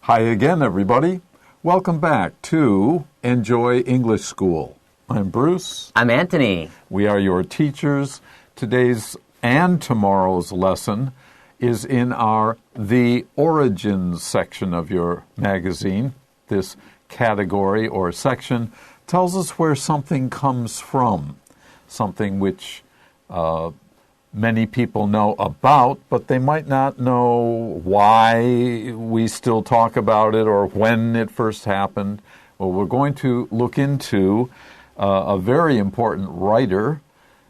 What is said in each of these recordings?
Hi again, everybody. Welcome back to Enjoy English School. I'm Bruce. I'm Anthony. We are your teachers. Today's and tomorrow's lesson is in our The Origins section of your magazine. This category or section tells us where something comes from, something which many people know about, but they might not know why we still talk about it or when it first happened. Well, we're going to look into a very important writer,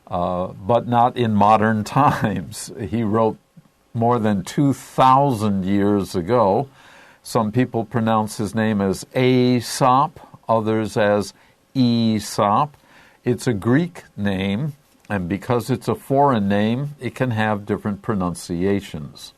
but not in modern times. He wrote more than 2,000 years ago. Some people pronounce his name as Aesop, others as Aesop. It's a Greek name, and because it's a foreign name, it can have different pronunciations.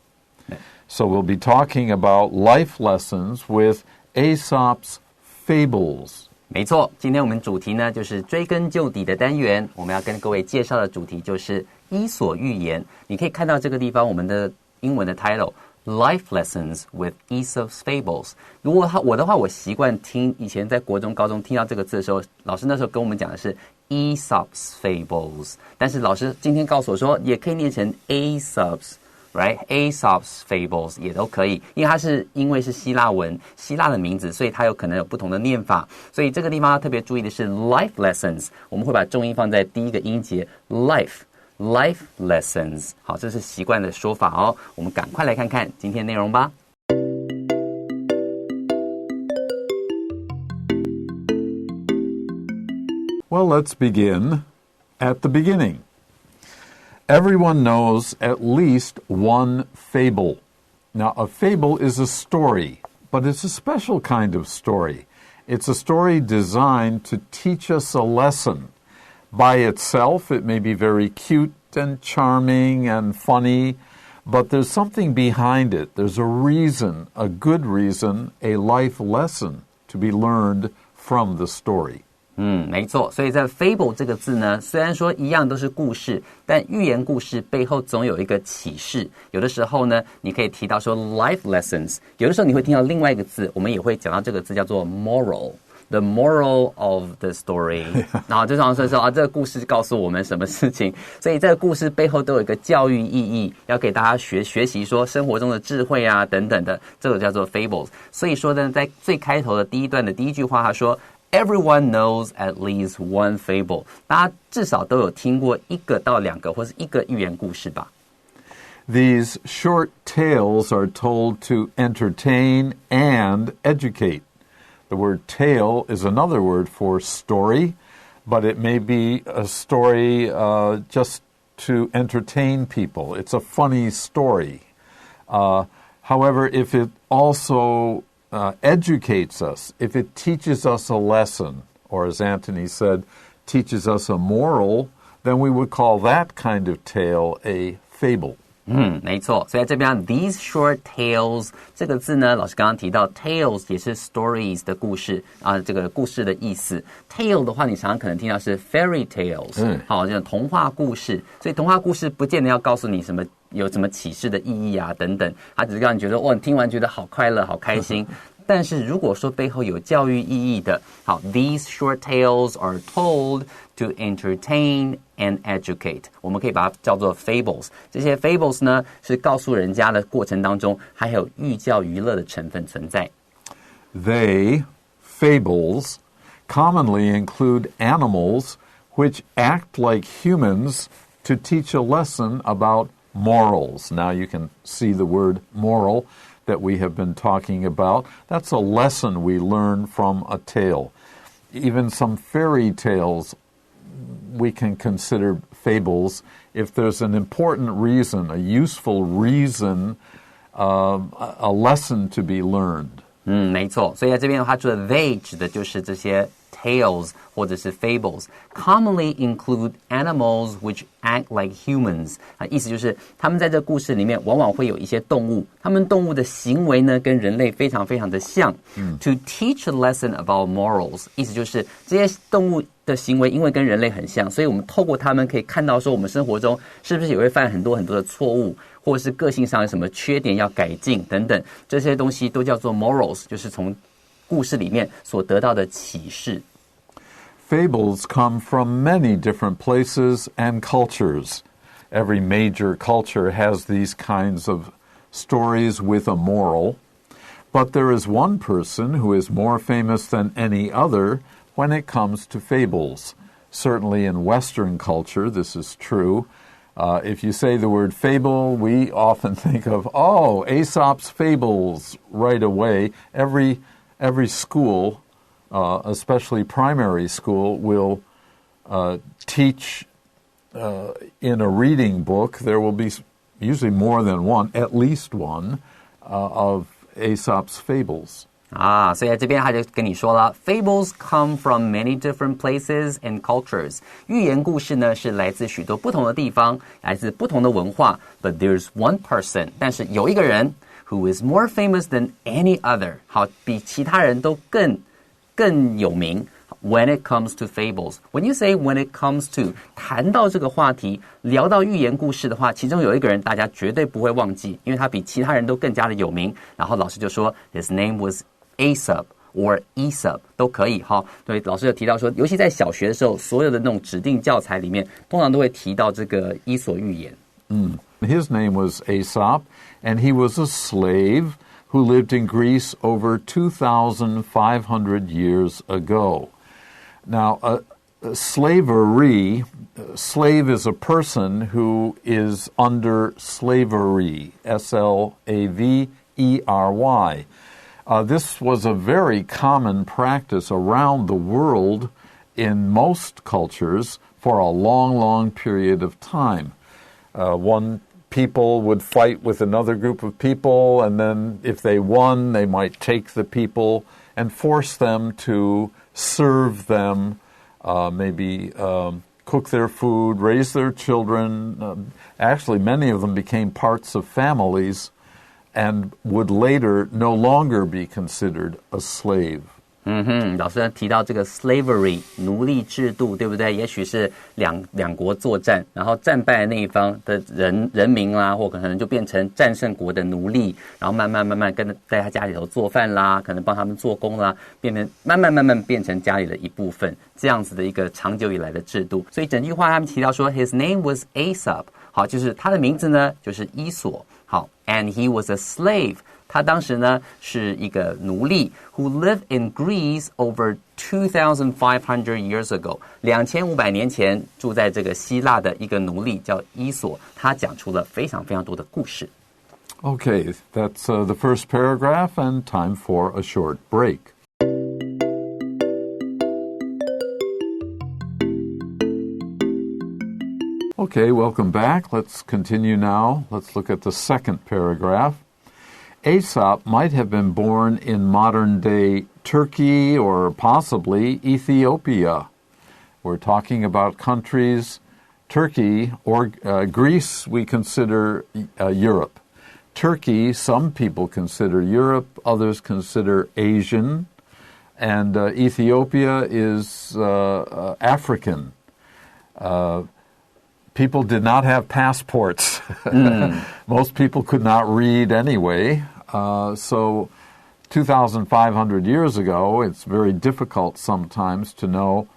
So we'll be talking about life lessons with Aesop's Fables. 没错，今天我们主题呢就是追根究底的单元，我们要跟各位介绍的主题就是伊索寓言。你可以看到这个地方我们的英文的 title。Life Lessons with Aesop's Fables. 如果我的话，我习惯听以前在国中、高中听到这个字的时候，老师那时候跟我们讲的是 Aesop's Fables， 但是老师今天告诉我说，也可以念成 Aesop's， right? Aesop's Fables 也都可以，因为是希腊文，希腊的名字，所以它有可能有不同的念法。所以这个地方要特别注意的是 Life Lessons， 我们会把重音放在第一个音节 Life lessons. 好，这是习惯的说法哦。我们赶快来看看今天内容吧。Well, let's begin at the beginning. Everyone knows at least one fable. Now, a fable is a story, but it's a special kind of story. It's a story designed to teach us a lesson.By itself, it may be very cute and charming and funny, but there's something behind it. There's a reason, a good reason, a life lesson to be learned from the story. 没错，所以在 fable 这个字呢，虽然说一样都是故事，但寓言故事背后总有一个启示。有的时候呢，你可以提到说 life lessons， 有的时候你会听到另外一个字，我们也会讲到这个字叫做 moral。The moral of the story， 然后就常常说这个故事告诉我们什么事情，所以这个故事背后都有一个教育意义，要给大家学习说生活中的智慧啊等等的，这个叫做 fables。所以说呢，在最开头的第一段的第一句话，他说 Everyone knows at least one fable， 大家至少都有听过一个到两个或是一个寓言故事吧。These short tales are told to entertain and educate.The word tale is another word for story, but it may be a story just to entertain people. It's a funny story. However, if it also educates us, if it teaches us a lesson, or as Antony said, teaches us a moral, then we would call that kind of tale a fable.没错，所以在这边 these short tales 这个字呢，老师刚刚提到 tales 也是 stories 的故事啊，这个故事的意思。tale 的话，你常常可能听到是 fairy tales，好，这种童话故事。所以童话故事不见得要告诉你有什么启示的意义啊等等，它只是让你觉得你听完觉得好快乐、好开心。但是如果说背后有教育意义的，好 ，these short tales are told to entertain and educate， 我们可以把它叫做 fables。这些 fables 呢，是告诉人家的过程当中，还有寓教于乐的成分存在。They, fables, commonly include animals which act like humans to teach a lesson about morals. Now you can see the word moral that we have been talking about. That's a lesson we learn from a tale. Even some fairy tales we can consider fables if there's an important reason, a useful reason, a lesson to be learned. 没错，所以在这边的话，除了 they 指的就是这些 tales 或者是 fables commonly include animals which act like humans 意思就是他们在这故事里面往往会有一些动物，他们动物的行为呢跟人类非常非常的像。To teach a lesson about morals 意思就是这些动物的行为因为跟人类很像，所以我们透过他们可以看到说我们生活中是不是也会犯很多很多的错误，或者是个性上有什么缺点要改进等等，这些东西都叫做 morals， 就是从故事里面所得到的启示。Fables come from many different places and cultures. Every major culture has these kinds of stories with a moral, but there is one person who is more famous than any other when it comes to fables. Certainly in Western culture, this is true. If you say the word fable, we often think of, Aesop's Fables right away. Every school, especially primary school, will teach in a reading book. There will be usually more than one, at least one, of Aesop's Fables. 所以在这边他就跟你说了 Fables come from many different places and cultures. 寓言故事呢是来自许多不同的地方，来自不同的文化。But there's one person, 但是有一个人 who is more famous than any other. 好，比其他人都更有名。When it comes to fables. When you say when it comes to, 谈到这个话题，聊到寓言故事的话，其中有一个人大家绝对不会忘记，因为他比其他人都更加的有名。然后老师就说 His name was Aesop or Aesop 都可以哈。对，老师有提到说，尤其在小学的时候，所有的那种指定教材里面，通常都会提到这个伊索寓言。His name was Aesop, and he was a slave who lived in Greece over 2,500 years ago. Now, slavery, slave is a person who is under slavery, S-L-A-V-E-R-Y. This was a very common practice around the world in most cultures for a long, long period of time. One people would fight with another group of people, and then if they won, they might take the people and force them to serve them, maybe cook their food, raise their children. Actually, many of them became parts of families and would later no longer be considered a slave. 老师提到这个 slavery 奴隶制度，对不对？也许是两国作战，然后战败的那一方的人民啦，或可能就变成战胜国的奴隶，然后慢慢跟在他家里头做饭啦，可能帮他们做工啦，慢慢变成家里的一部分，这样子的一个长久以来的制度。所以整句话他们提到说 His name was Aesop， 好，就是他的名字呢就是伊索，好 ，and he was a slave。他当时呢是一个奴隶 who lived in Greece over 2,500 years ago. 2500年前住在这个希腊的一个奴隶叫伊索，他讲出了非常非常多的故事。Okay, that's the first paragraph, and time for a short break. Okay, welcome back. Let's continue now. Let's look at the second paragraph. Aesop might have been born in modern-day Turkey or possibly Ethiopia. We're talking about countries, Turkey or Greece we consider Europe. Turkey, some people consider Europe, others consider Asian, and Ethiopia is African. People did not have passports. Most people could not read anyway. So 2,500 years ago, it's very difficult sometimes to know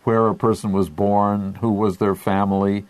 where a person was born, who was their family.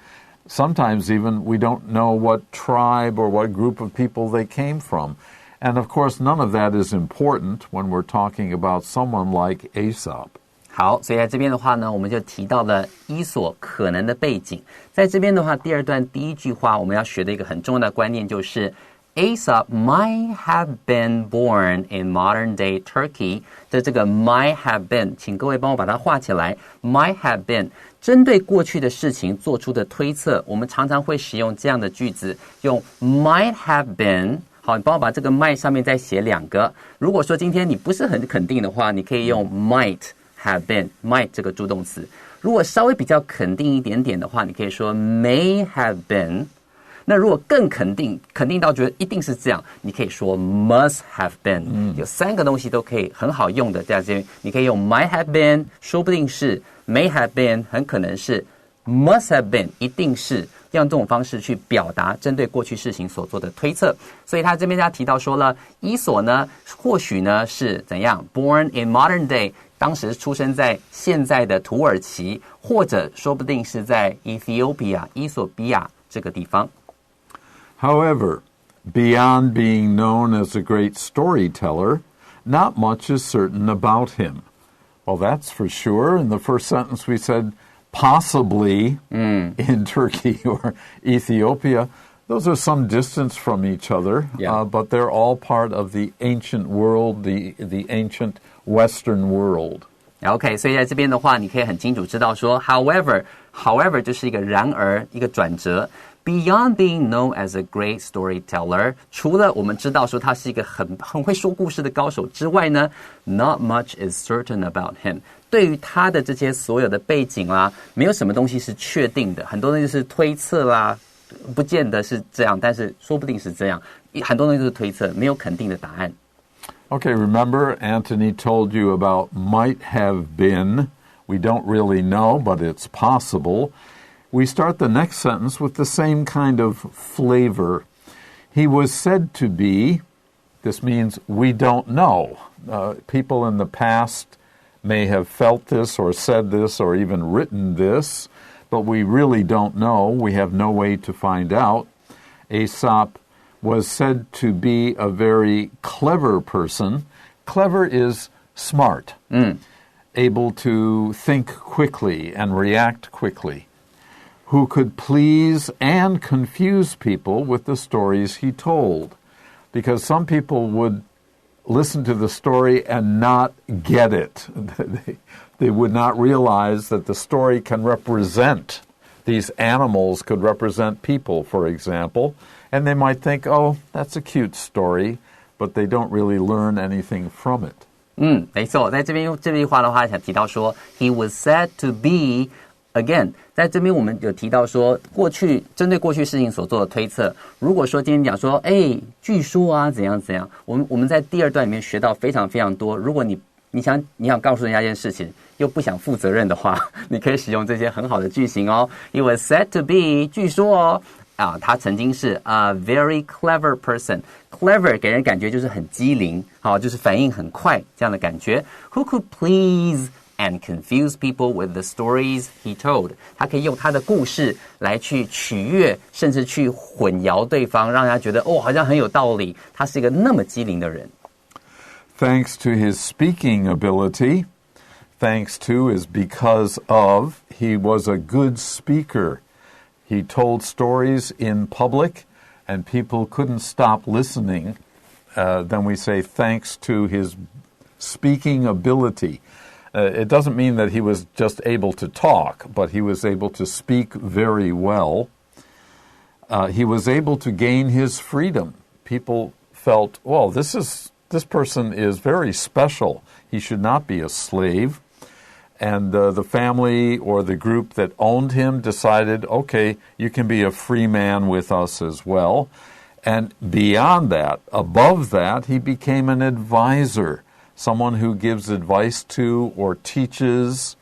Sometimes even we don't know what tribe or what group of people they came from. And of course, none of that is important when we're talking about someone like Aesop. 好，所以在这边的话呢，我们就提到了伊索可能的背景。在这边的话，第二段第一句话，我们要学的一个很重要的观念就是 Aesop might have been born in modern-day Turkey 的这个 might have been， 请各位帮我把它画起来。might have been 针对过去的事情做出的推测，我们常常会使用这样的句子，用 might have been。好，你帮我把这个 might 上面再写两个。如果说今天你不是很肯定的话，你可以用 might。have been, might 这个助动词。如果稍微比较肯定一点点的话，你可以说 may have been。那如果更肯定到觉得一定是这样，你可以说 must have been。有三个东西都可以很好用的，在这边你可以用 might have been， 说不定是 may have been， 很可能是 must have been， 一定是要用这种方式去表达针对过去事情所做的推测。所以他这边他提到说了，伊索呢或许呢是怎样 born in modern day， 当时出生在现在的土耳其，或者说不定是在 Ethiopia 伊索比亚这个地方。 However, beyond being known as a great storyteller, not much is certain about him. Well, that's for sure. In the first sentence we said possibly in Turkey or Ethiopia. Those are some distance from each other, but they're all part of the ancient world, the ancient Western world. OK， 所以在这边的话，你可以很清楚知道说 however 就是一个然而，一个转折。Beyond being known as a great storyteller， 除了我们知道说他是一个很会说故事的高手之外呢 ，not much is certain about him。对于他的这些所有的背景啦，没有什么东西是确定的，很多东西是推测啦，不见得是这样，但是说不定是这样。很多东西都是推测，没有肯定的答案。Okay, remember Anthony told you about might have been. We don't really know, but it's possible. We start the next sentence with the same kind of flavor. He was said to be, this means we don't know. People in the past may have felt this or said this or even written this, but we really don't know. We have no way to find out. Aesop was said to be a very clever person. Clever is smart, able to think quickly and react quickly, who could please and confuse people with the stories he told. Because some people would listen to the story and not get it. They would not realize that the story can represent, these animals could represent people, for example, and they might think, oh, that's a cute story, but they don't really learn anything from it. 没错，在这句话的话，想提到说 he was said to be again， 在这边我们有提到说，针对过去事情所做的推测，如果说今天讲说，据说啊怎样怎样，我们在第二段里面学到非常非常多。如果你想告诉人家一件事情，又不想负责任的话，你可以使用这些很好的句型哦。He was said to be， 据说哦。他曾经是 a very clever person. Clever 给人感觉就是很机灵，就是反应很快这样的感觉。Who could please and confuse people with the stories he told. 他可以用他的故事来去取悦，甚至去混淆对方，让人家觉得好像很有道理。他是一个那么机灵的人。Thanks to his speaking ability, thanks to is because of, he was a good speaker.He told stories in public, and people couldn't stop listening. Then we say thanks to his speaking ability. It doesn't mean that he was just able to talk, but he was able to speak very well. He was able to gain his freedom. People felt, well, this person is very special. He should not be a slave.And the family or the group that owned him decided, okay, you can be a free man with us as well. And beyond that, above that, he became an advisor, someone who gives advice to or teaches,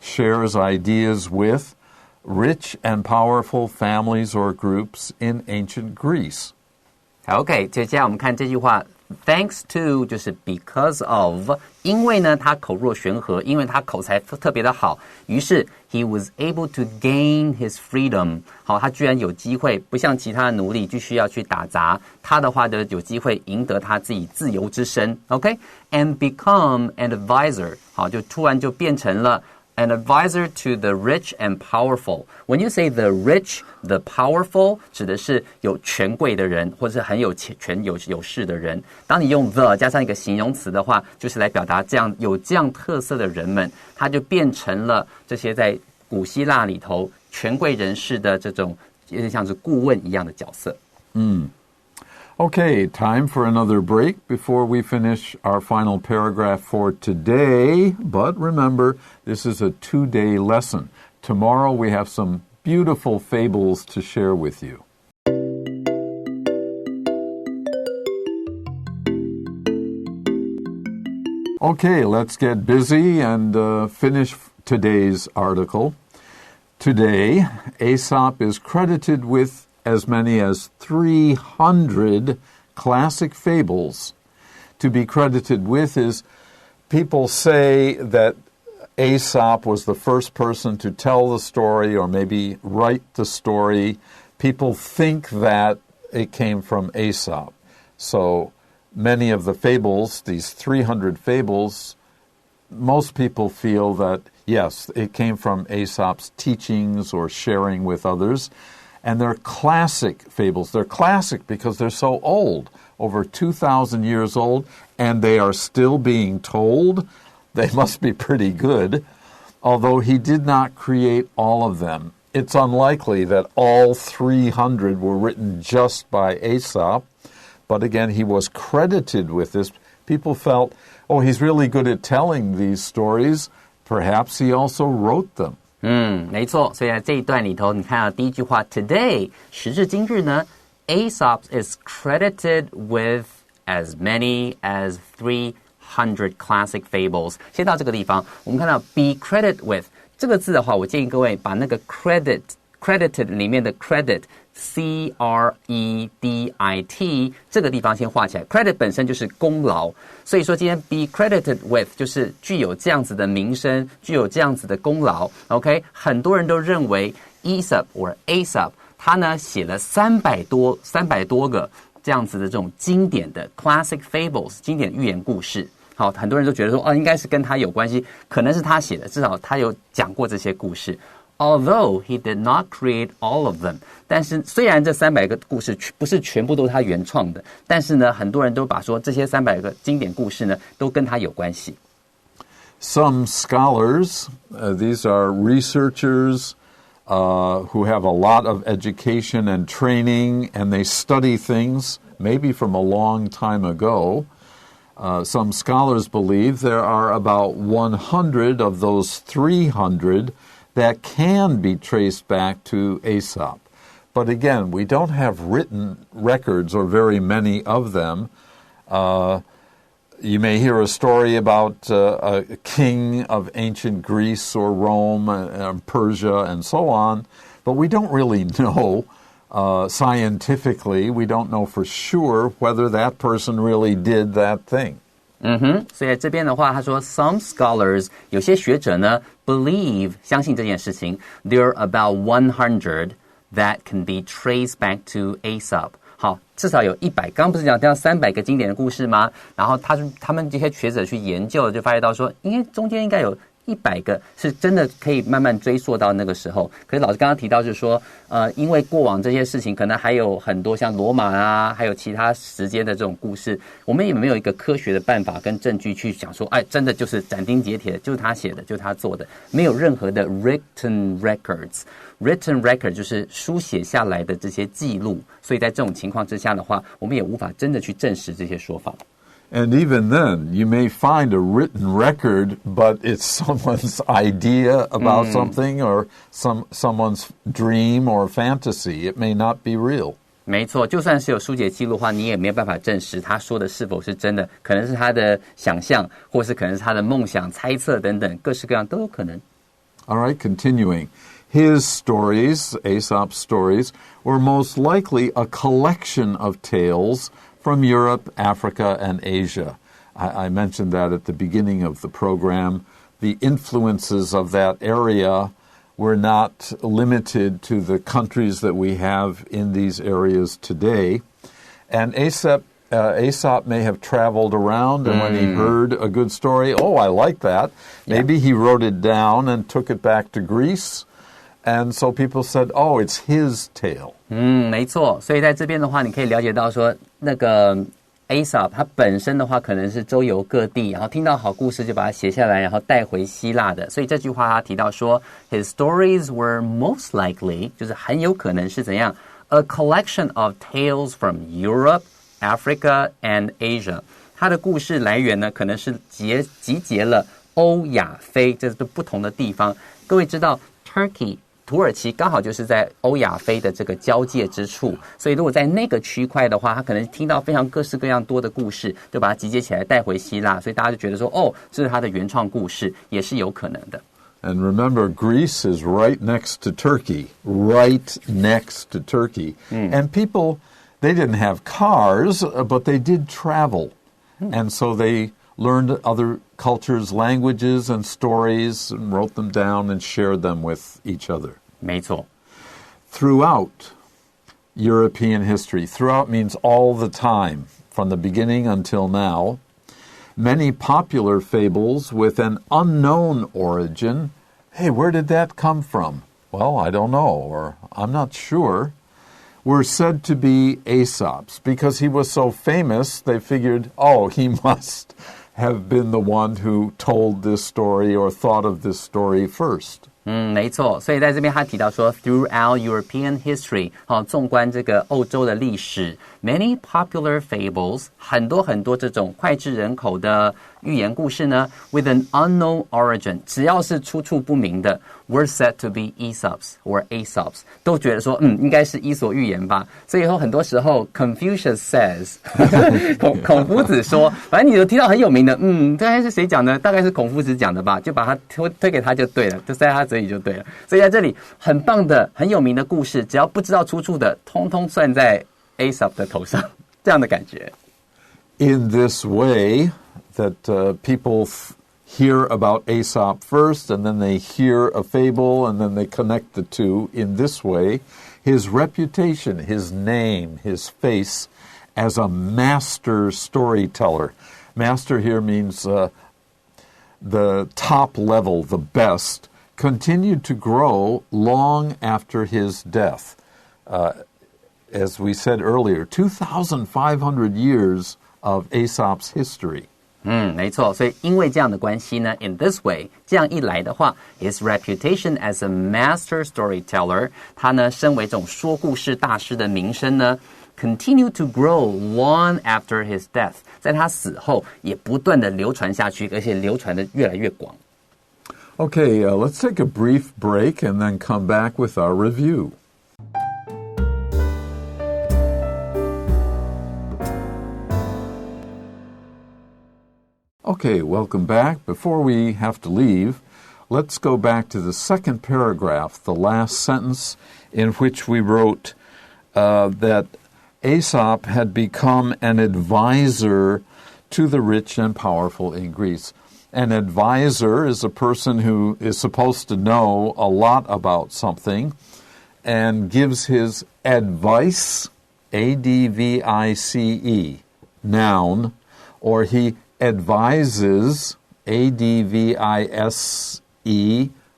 shares ideas with rich and powerful families or groups in ancient Greece. OK， 接下来我们看这句话。Thanks to 就是 because of， 因为呢他口若悬河，因为他口才特别的好，于是 he was able to gain his freedom。好，他居然有机会，不像其他的奴隶，必须要去打杂，他的话就有机会赢得他自己自由之身。OK，and become an advisor。好，就突然就变成了。An advisor to the rich and powerful. When you say the rich, the powerful, 指的是有权贵的人，或者是很有权有势的人。当你用 the 加上一个形容词的话，就是来表达有这样特色的人们，他就变成了这些在古希腊里头权贵人士的这种有点像是顾问一样的角色。Okay, time for another break before we finish our final paragraph for today. But remember, this is a 2-day lesson. Tomorrow we have some beautiful fables to share with you. Okay, let's get busy and finish today's article. Today, Aesop is credited with as many as 300 classic fables. To be credited with is people say that Aesop was the first person to tell the story or maybe write the story. People think that it came from Aesop. So many of the fables, these 300 fables, most people feel that, yes, it came from Aesop's teachings or sharing with others. And they're classic fables. They're classic because they're so old, over 2,000 years old, and they are still being told. They must be pretty good. Although he did not create all of them. It's unlikely that all 300 were written just by Aesop. But again, he was credited with this. People felt, oh, he's really good at telling these stories. Perhaps he also wrote them. 没错，所以在这一段里头，你看到第一句话 ，Today 时至今日呢 ，Aesop is credited with as many as 300 classic fables。先到这个地方，我们看到 be credited with 这个字的话，我建议各位把那个 credited 里面的 credit。C-R-E-D-I-T 这个地方先画起来 ，credit 本身就是功劳，所以说今天 be credited with 就是具有这样子的名声，具有这样子的功劳。OK， 很多人都认为 Aesop 或 Aesop 他呢写了300多个这样子的这种经典的 classic fables 经典寓言故事。好，很多人都觉得说应该是跟他有关系，可能是他写的，至少他有讲过这些故事。Although he did not create all of them， 但是虽然这300个故事不是全部都是他原创的，但是呢，很多人都把说这些300个经典故事呢，都跟他有关系。Some scholars, these are researchers who have a lot of education and training, and they study things maybe from a long time ago. Some scholars believe there are about 100 of those 300 that can be traced back to Aesop. But again, we don't have written records or very many of them. You may hear a story about a king of ancient Greece or Rome and Persia and so on, but we don't really know scientifically. We don't know for sure whether that person really did that thing. 所以在这边的话，他说 some scholars 有些学者呢 believe 相信这件事情 there are about 100 that can be traced back to Aesop。好，至少有100。刚刚不是讲300个经典的故事吗？然后他们这些学者去研究，就发现到说，因为中间应该有100个是真的可以慢慢追溯到那个时候。可是老师刚刚提到就是说，因为过往这些事情可能还有很多像罗马啊，还有其他时间的这种故事，我们也没有一个科学的办法跟证据去讲说，真的就是斩钉截铁的，就是他写的，就是他做的，没有任何的 written records。Written record 就是书写下来的这些记录，所以在这种情况之下的话，我们也无法真的去证实这些说法。And even then, you may find a written record, but it's someone's idea about something or someone's dream or fantasy. It may not be real. 没错，就算是有书写记录的话，你也没有办法证实他说的是否是真的，可能是他的想象，或是可能是他的梦想、猜测等等，各式各样都有可能。All right, continuing. His stories, Aesop's stories, were most likely a collection of tales from Europe, Africa, and Asia. I mentioned that at the beginning of the program. The influences of that area were not limited to the countries that we have in these areas today. And Aesop may have traveled around, and when he heard a good story, I like that. Maybe he wrote it down and took it back to Greece. And so people said, it's his tale. 没错，所以在这边的话，你可以了解到说，那个 Aesop 他本身的话可能是周游各地，然后听到好故事就把它写下来，然后带回希腊的。所以这句话他提到说 ，His stories were most likely 就是很有可能是怎样 ，a collection of tales from Europe, Africa and Asia。他的故事来源呢，可能是集结了欧亚非，这是不同的地方。各位知道 Turkey。土耳其刚好就是在欧亚非的这个交界之处，所以如果在那个区块的话，他可能听到非常各式各样多的故事，就把它集结起来带回希腊，所以大家就觉得说，这是他的原创故事，也是有可能的。And remember, Greece is right next to Turkey, right next to Turkey. And people, they didn't have cars, but they did travel. And so they learned other cultures' languages and stories and wrote them down and shared them with each other. 没错。 Throughout European history, throughout means all the time, from the beginning until now, many popular fables with an unknown origin. Hey, where did that come from? Well, I don't know, or I'm not sure. Were said to be Aesop's. Because he was so famous, they figured, oh, he must have been the one who told this story or thought of this story first. 没错，所以在这边他提到说 throughout European history， 纵观这个欧洲的历史 ，many popular fables， 很多这种脍炙人口的寓言故事呢 ，with an unknown origin， 只要是出处不明的 ，were said to be Aesop's or Aesop's， 都觉得说应该是伊索寓言吧。所以以后很多时候 Confucius says， 孔夫子说，反正你有听到很有名的，大概是谁讲的？大概是孔夫子讲的吧，就把它推给他就对了，就塞他嘴里就对了。所以在这里很棒的、很有名的故事，只要不知道出处的，通通算在 Aesop 的头上，这样的感觉。In this way that people hear about Aesop first, and then they hear a fable, and then they connect the two. In this way, his reputation, his name, his face as a master storyteller. Master here means the top level, the best, continued to grow long after his death. As we said earlier, 2,500 years of Aesop's history. 没错，所以因为这样的关系呢 ，in this way， 这样一来的话 ，his reputation as a master storyteller， 他呢身为这种说故事大师的名声呢 ，continue to grow long after his death， 在他死后也不断的流传下去，而且流传的越来越广。Okay, let's take a brief break and then come back with our review. Okay, welcome back. Before we have to leave, let's go back to the second paragraph, the last sentence, in which we wrote that Aesop had become an advisor to the rich and powerful in Greece. An advisor is a person who is supposed to know a lot about something and gives his advice, A-D-V-I-C-E, noun, or he advises, A-D-V-I-S-E,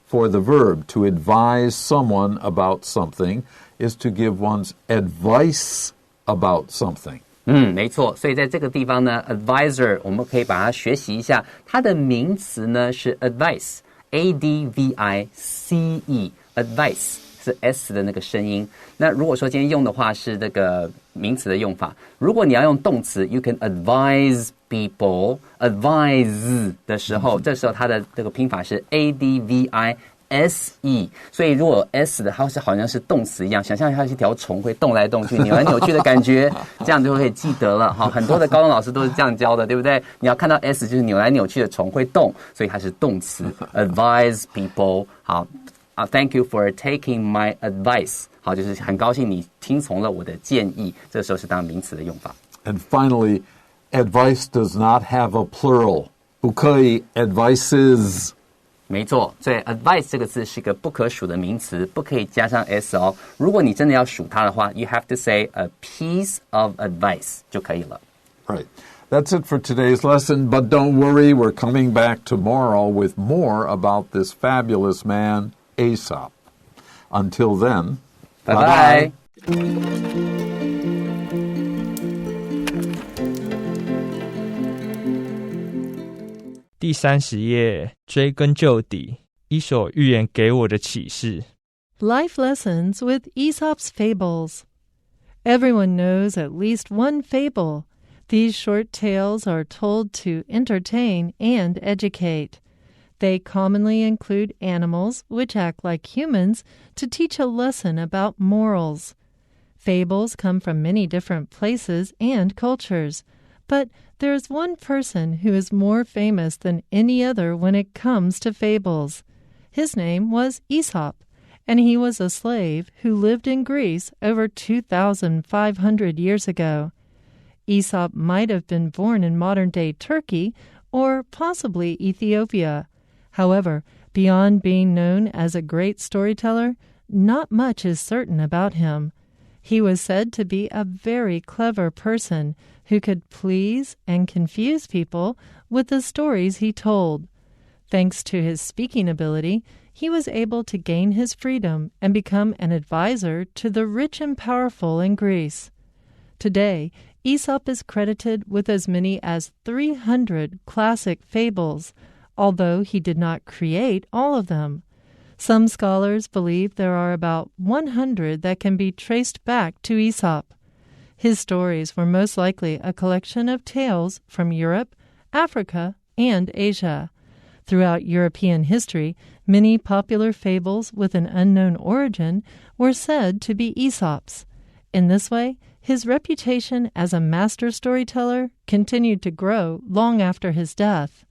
for the verb. To advise someone about something is to give one's advice about something. 没错，所以在这个地方呢 advisor 我们可以把它学习一下，它的名词呢是 advice， A-D-V-I-C-E， advice 是 S 的那个声音。那如果说今天用的话是这个名词的用法，如果你要用动词 you can advise people advise 的时候，这时候它的这个拼法是 A-D-V-I-S-E， 所以如果 S 的它好像是动词一样，想象它是一条虫会动来动去扭来扭去的感觉，这样就可以记得了。好，很多的高中老师都是这样教的，对不对？你要看到 S 就是扭来扭去的虫会动，所以它是动词 advise people。好，thank you for taking my advice。好，就是很高兴你听从了我的建议，这时候是当名词的用法。And finally, advice does not have a plural. 不可以 advices。没错，所以 advice 这个字是一个不可数的名词，不可以加上 s 哦。如果你真的要数它的话 you have to say a piece of advice 就可以了。Right. That's it for today's lesson, but don't worry, we're coming back tomorrow with more about this fabulous man, Aesop. Until then, bye-bye.第30页，追根究底，伊索寓言给我的启示。Life lessons with Aesop's fables. Everyone knows at least one fable. These short tales are told to entertain and educate. They commonly include animals, which act like humans, to teach a lesson about morals. Fables come from many different places and cultures, but there's one person who is more famous than any other when it comes to fables. His name was Aesop, and he was a slave who lived in Greece over 2,500 years ago. Aesop might have been born in modern-day Turkey or possibly Ethiopia. However, beyond being known as a great storyteller, not much is certain about him. He was said to be a very clever person who could please and confuse people with the stories he told. Thanks to his speaking ability, he was able to gain his freedom and become an advisor to the rich and powerful in Greece. Today, Aesop is credited with as many as 300 classic fables, although he did not create all of them. Some scholars believe there are about 100 that can be traced back to Aesop. His stories were most likely a collection of tales from Europe, Africa, and Asia. Throughout European history, many popular fables with an unknown origin were said to be Aesop's. In this way, his reputation as a master storyteller continued to grow long after his death.